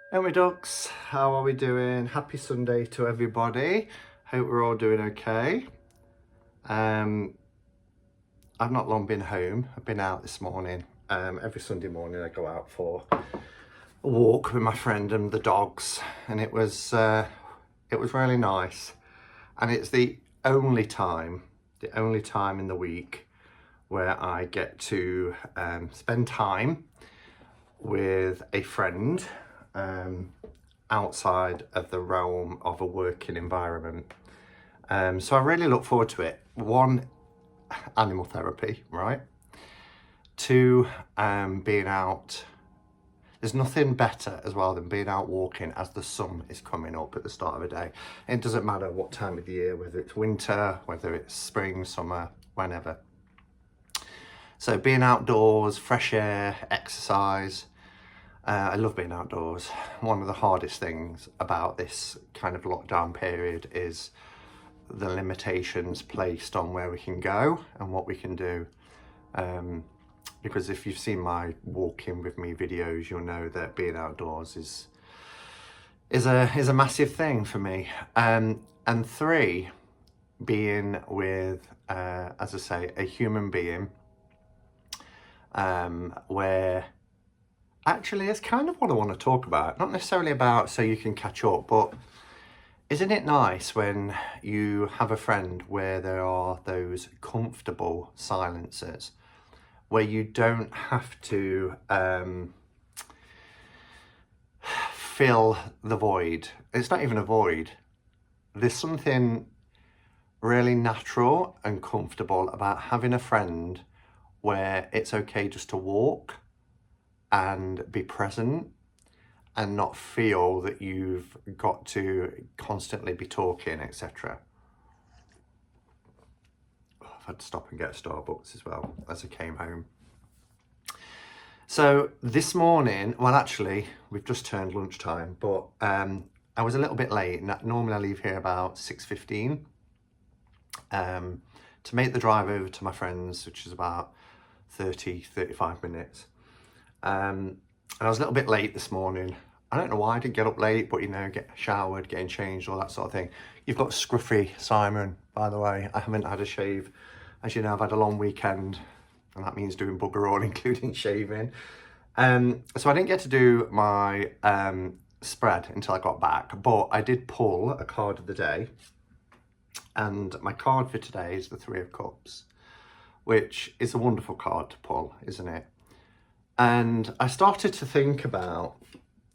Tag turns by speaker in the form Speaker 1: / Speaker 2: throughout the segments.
Speaker 1: Hey my ducks, how are we doing? Happy Sunday to everybody. Hope we're all doing okay. I've not long been home. I've been out this morning. Every Sunday morning I go out for a walk with my friend and the dogs, and it was really nice. And it's the only time in the week where I get to spend time with a friend outside of the realm of a working environment. So I really look forward to it. One, animal therapy, right? Two, being out. There's nothing better as well than being out walking as the sun is coming up at the start of a day. It doesn't matter what time of the year, whether it's winter, whether it's spring, summer, whenever. So being outdoors, fresh air, exercise. I love being outdoors. One of the hardest things about this kind of lockdown period is the limitations placed on where we can go and what we can do. Because if you've seen my walking with me videos, you'll know that being outdoors is a massive thing for me. And three, being with, as I say, a human being, where actually it's kind of what I want to talk about. Not necessarily about so you can catch up, but isn't it nice when you have a friend where there are those comfortable silences, where you don't have to fill the void. It's not even a void. There's something really natural and comfortable about having a friend where it's okay just to walk and be present and not feel that you've got to constantly be talking, etc. I've had to stop and get a Starbucks as well as I came home. So this morning, well actually, we've just turned lunchtime, but I was a little bit late. Normally I leave here about 6:15 to make the drive over to my friends, which is about 35 minutes. And I was a little bit late this morning. I don't know why I didn't get up late, but you know, get showered, getting changed, all that sort of thing. You've got scruffy Simon, by the way. I haven't had a shave. As you know, I've had a long weekend, and that means doing bugger all, including shaving. So I didn't get to do my spread until I got back, but I did pull a card of the day. And my card for today is the Three of Cups, which is a wonderful card to pull, isn't it? And I started to think about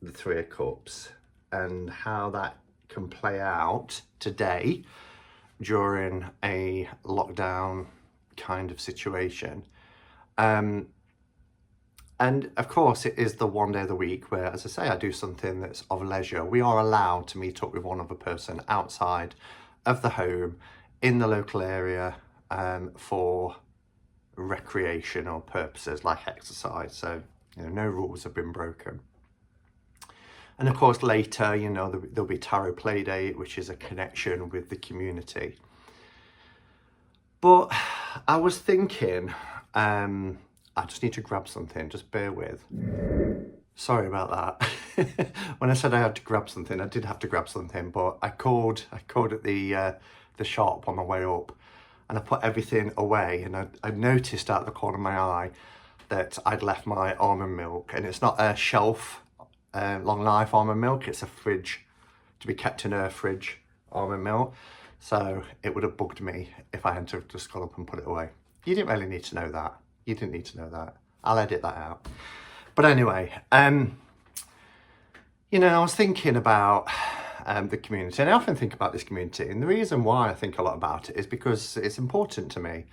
Speaker 1: the Three of Cups and how that can play out today during a lockdown kind of situation. And of course it is the one day of the week where, as I say, I do something that's of leisure. We are allowed to meet up with one other person outside of the home in the local area for recreational purposes like exercise. So, you know, no rules have been broken. And of course later, you know, there'll be Tarot Play Date, which is a connection with the community. But I was thinking, I just need to grab something, just bear with. Sorry about that. When I said I had to grab something, I did have to grab something, but I called at the shop on my way up, and I put everything away, and I noticed out the corner of my eye that I'd left my almond milk, and it's not a shelf long life almond milk, it's a fridge, to be kept in a fridge almond milk. So it would have bugged me if I had to just gone up and put it away. You didn't really need to know that. You didn't need to know that. I'll edit that out. But anyway, you know, I was thinking about the community, and I often think about this community, and the reason why I think a lot about it is because it's important to me.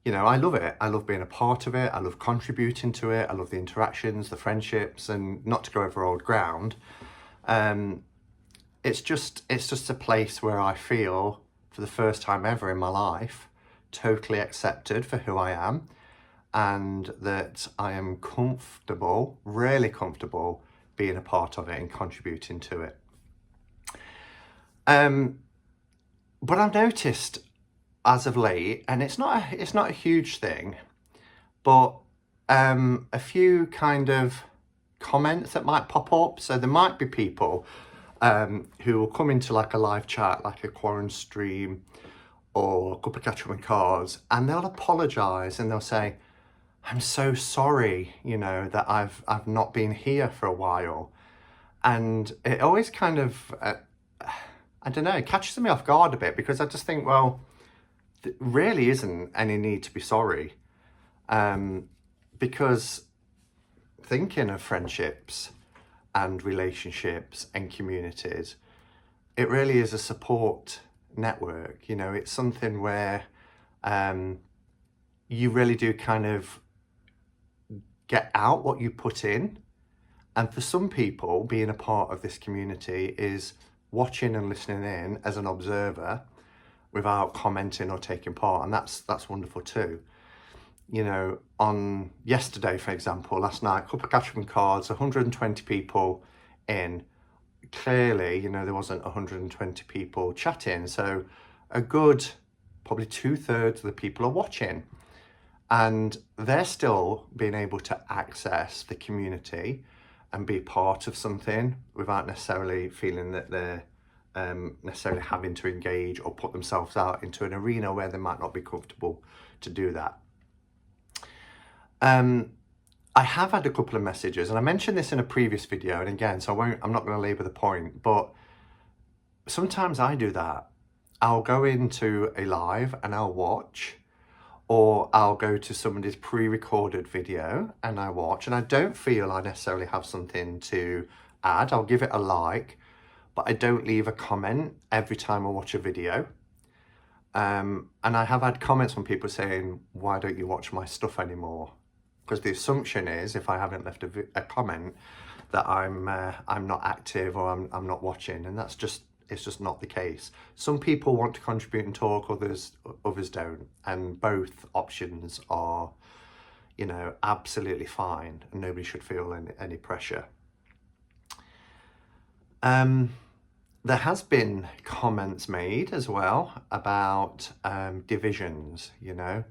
Speaker 1: You know, I love it. I love being a part of it. I love contributing to it. I love the interactions, the friendships, and not to go over old ground. It's just a place where I feel, for the first time ever in my life, totally accepted for who I am, and that I am comfortable, really comfortable, being a part of it and contributing to it. But I've noticed as of late, and it's not a huge thing, but a few kind of comments that might pop up. So there might be people who will come into like a live chat, like a Quarren stream or a couple of catch up and cards, and they'll apologise and they'll say, I'm so sorry, you know, that I've not been here for a while. And it always kind of, I don't know, it catches me off guard a bit, because I just think, well, there really isn't any need to be sorry. Because thinking of friendships and relationships and communities, it really is a support network. You know, it's something where you really do kind of get out what you put in. And for some people, being a part of this community is watching and listening in as an observer without commenting or taking part, and that's wonderful too. You know, on yesterday, for example, last night, a couple of catchment cards, 120 people in. Clearly, you know, there wasn't 120 people chatting, so a good probably 2/3 of the people are watching, and they're still being able to access the community and be part of something without necessarily feeling that they're necessarily having to engage or put themselves out into an arena where they might not be comfortable to do that. I have had a couple of messages, and I mentioned this in a previous video, and again, so I'm not going to labour the point, but sometimes I do that. I'll go into a live and I'll watch, or I'll go to somebody's pre-recorded video and I watch, and I don't feel I necessarily have something to add. I'll give it a like, but I don't leave a comment every time I watch a video. And I have had comments from people saying, why don't you watch my stuff anymore? Because the assumption is, if I haven't left a comment, that I'm not active or I'm not watching, and it's just not the case. Some people want to contribute and talk, others don't, and both options are, you know, absolutely fine, and nobody should feel any pressure. There has been comments made as well about divisions, you know,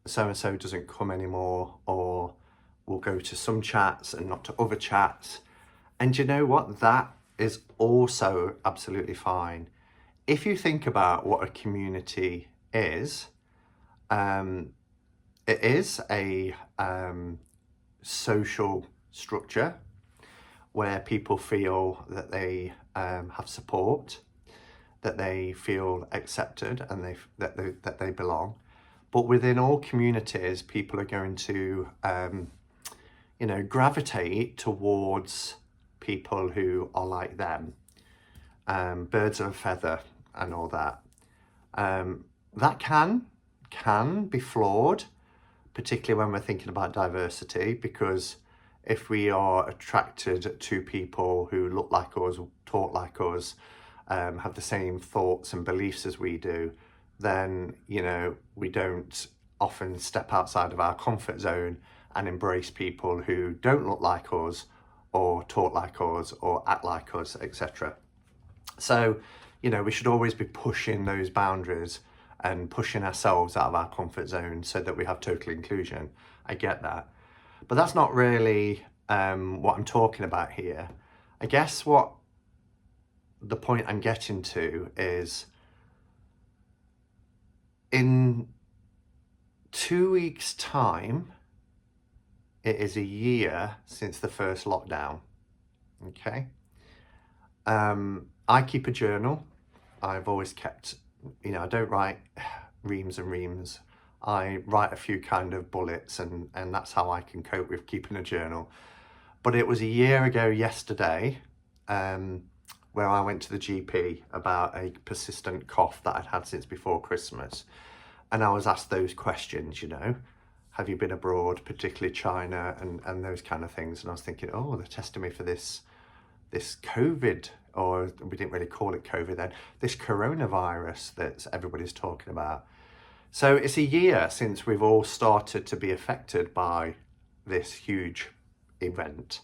Speaker 1: so-and-so doesn't come anymore, or will go to some chats and not to other chats. And you know what? That is also absolutely fine. If you think about what a community is, it is a social structure where people feel that they have support, that they feel accepted, and that they belong. But within all communities, people are going to, you know, gravitate towards people who are like them, birds of a feather and all that. That can be flawed, particularly when we're thinking about diversity, because if we are attracted to people who look like us, talk like us, have the same thoughts and beliefs as we do, then, you know, we don't often step outside of our comfort zone and embrace people who don't look like us or talk like us or act like us, etc. So, you know, we should always be pushing those boundaries and pushing ourselves out of our comfort zone so that we have total inclusion. I get that. But that's not really what I'm talking about here. I guess what the point I'm getting to is, in 2 weeks' time, it is a year since the first lockdown, okay? I keep a journal. I've always kept, you know, I don't write reams and reams. I write a few kind of bullets, and that's how I can cope with keeping a journal. But it was a year ago yesterday where I went to the GP about a persistent cough that I'd had since before Christmas. And I was asked those questions, you know, have you been abroad, particularly China, and those kind of things. And I was thinking, oh, they're testing me for this COVID, or we didn't really call it COVID then, this coronavirus that everybody's talking about. So it's a year since we've all started to be affected by this huge event,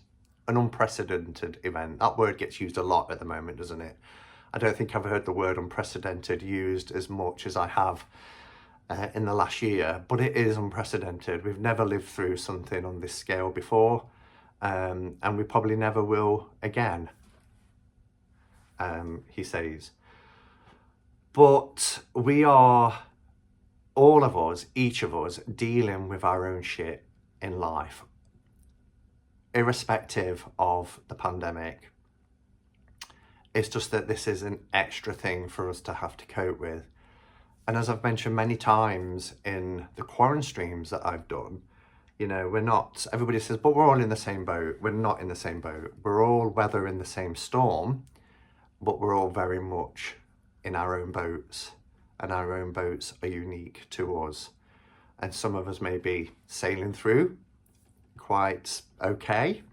Speaker 1: an unprecedented event. That word gets used a lot at the moment, doesn't it? I don't think I've heard the word unprecedented used as much as I have in the last year, but it is unprecedented. We've never lived through something on this scale before. and we probably never will again, he says. But we are, all of us, each of us, dealing with our own shit in life, irrespective of the pandemic. It's just that this is an extra thing for us to have to cope with. And as I've mentioned many times in the quarantine streams that I've done, you know, we're not, everybody says, but we're all in the same boat. We're not in the same boat. We're all weathering the same storm, but we're all very much in our own boats, and our own boats are unique to us. And some of us may be sailing through quite okay,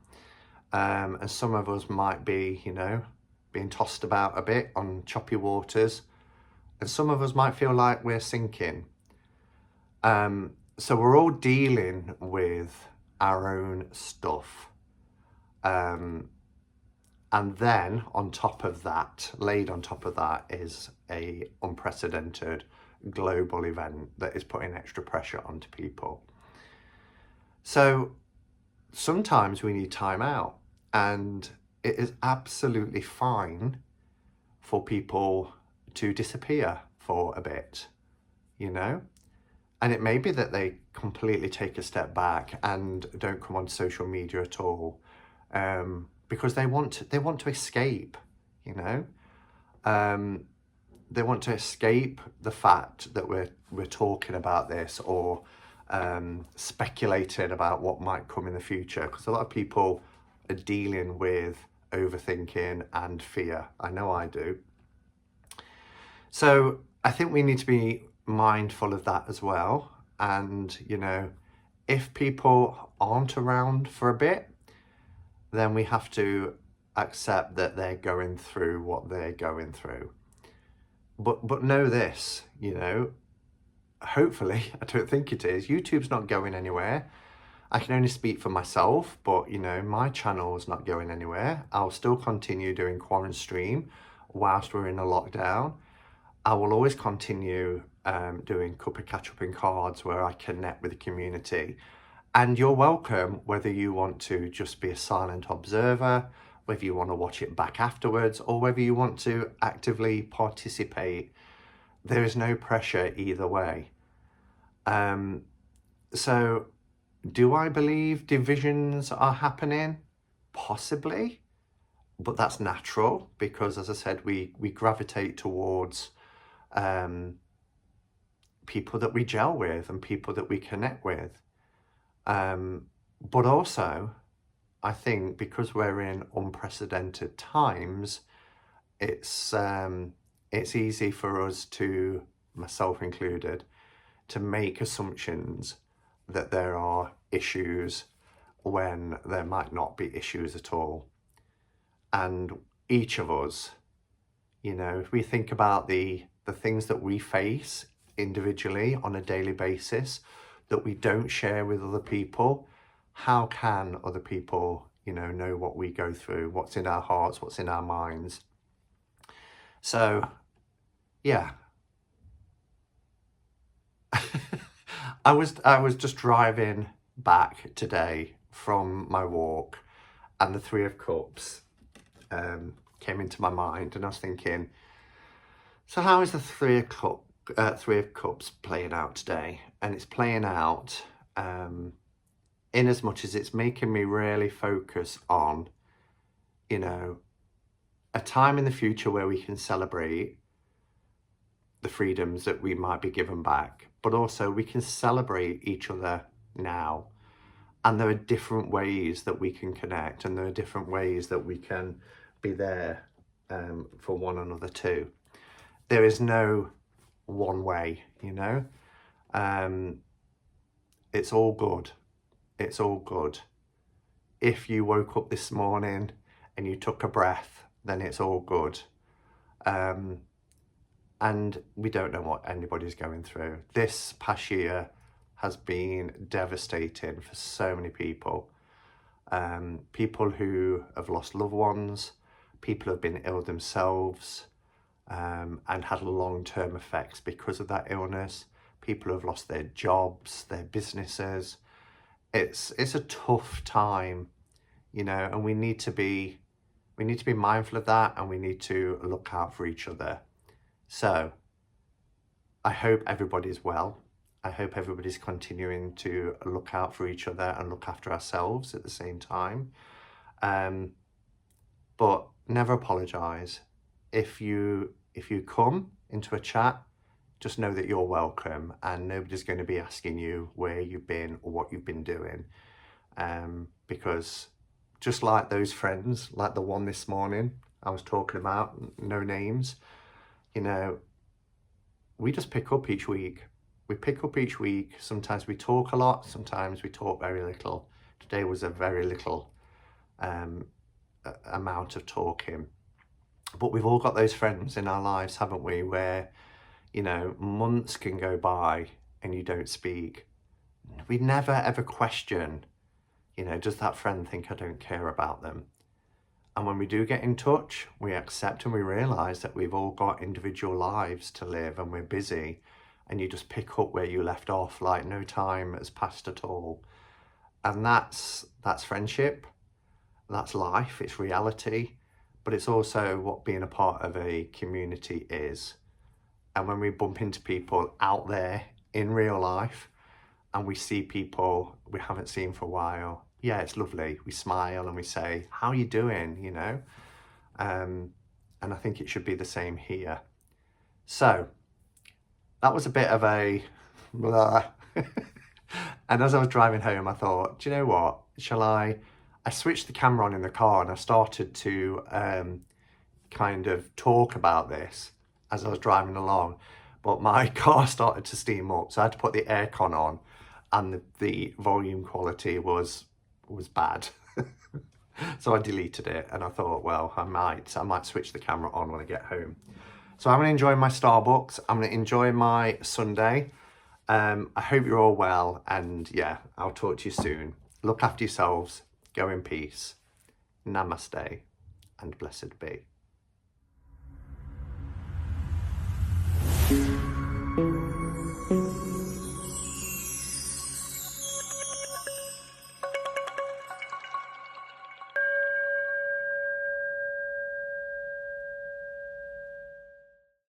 Speaker 1: and some of us might be, you know, being tossed about a bit on choppy waters, and some of us might feel like we're sinking. So we're all dealing with our own stuff. And then on top of that, laid on top of that, is a unprecedented global event that is putting extra pressure onto people. So sometimes we need time out, and it is absolutely fine for people to disappear for a bit, you know? And it may be that they completely take a step back and don't come on social media at all, because they want to escape, you know. They want to escape the fact that we're talking about this, or speculating about what might come in the future, because a lot of people are dealing with overthinking and fear. I know I do. So I think we need to be mindful of that as well. And, you know, if people aren't around for a bit, then we have to accept that they're going through what they're going through. But know this, you know, hopefully, I don't think it is, YouTube's not going anywhere. I can only speak for myself, but, you know, my channel is not going anywhere. I'll still continue doing quarantine stream whilst we're in a lockdown. I will always continue doing Cup of Catch Up in Cards, where I connect with the community. And you're welcome, whether you want to just be a silent observer, whether you want to watch it back afterwards, or whether you want to actively participate. There is no pressure either way. So do I believe divisions are happening? Possibly, but that's natural, because, as I said, we gravitate towards people that we gel with and people that we connect with. But also, I think because we're in unprecedented times, it's easy for us to, myself included, to make assumptions that there are issues when there might not be issues at all. And each of us, you know, if we think about the things that we face individually on a daily basis that we don't share with other people, how can other people, you know what we go through, what's in our hearts, what's in our minds? So, yeah. I was just driving back today from my walk, and the Three of Cups came into my mind, and I was thinking, so how is the Three of Cups playing out today? And it's playing out in as much as it's making me really focus on, you know, a time in the future where we can celebrate the freedoms that we might be given back, but also we can celebrate each other now. And there are different ways that we can connect, and there are different ways that we can be there for one another too. There is no one way, you know. It's all good. It's all good. If you woke up this morning and you took a breath, then it's all good. And we don't know what anybody's going through. This past year has been devastating for so many people. People who have lost loved ones, people who have been ill themselves, and had long-term effects because of that illness. People who have lost their jobs, their businesses. It's a tough time, you know, and we need to be mindful of that, and we need to look out for each other. So I hope everybody's well. I hope everybody's continuing to look out for each other and look after ourselves at the same time. But never apologise. If you come into a chat, just know that you're welcome, and nobody's going to be asking you where you've been or what you've been doing. Because just like those friends, like the one this morning I was talking about, no names, you know, we just pick up each week. We pick up each week. Sometimes we talk a lot, sometimes we talk very little. Today was a very little amount of talking. But we've all got those friends in our lives, haven't we, where, you know, months can go by and you don't speak. We never ever question, you know, does that friend think I don't care about them? And when we do get in touch, we accept and we realise that we've all got individual lives to live and we're busy, and you just pick up where you left off, like no time has passed at all. And that's friendship, that's life, it's reality, but it's also what being a part of a community is. And when we bump into people out there in real life and we see people we haven't seen for a while, yeah, it's lovely. We smile and we say, how are you doing, you know? And I think it should be the same here. So that was a bit of a blah. And as I was driving home, I thought, do you know what? I switched the camera on in the car and I started to kind of talk about this as I was driving along, but my car started to steam up, so I had to put the aircon on, and the volume quality was bad. So I deleted it, and I thought, well, I might switch the camera on when I get home. So I'm going to enjoy my Starbucks. I'm going to enjoy my Sunday. I hope you're all well, and yeah, I'll talk to you soon. Look after yourselves. Go in peace. Namaste, and blessed be.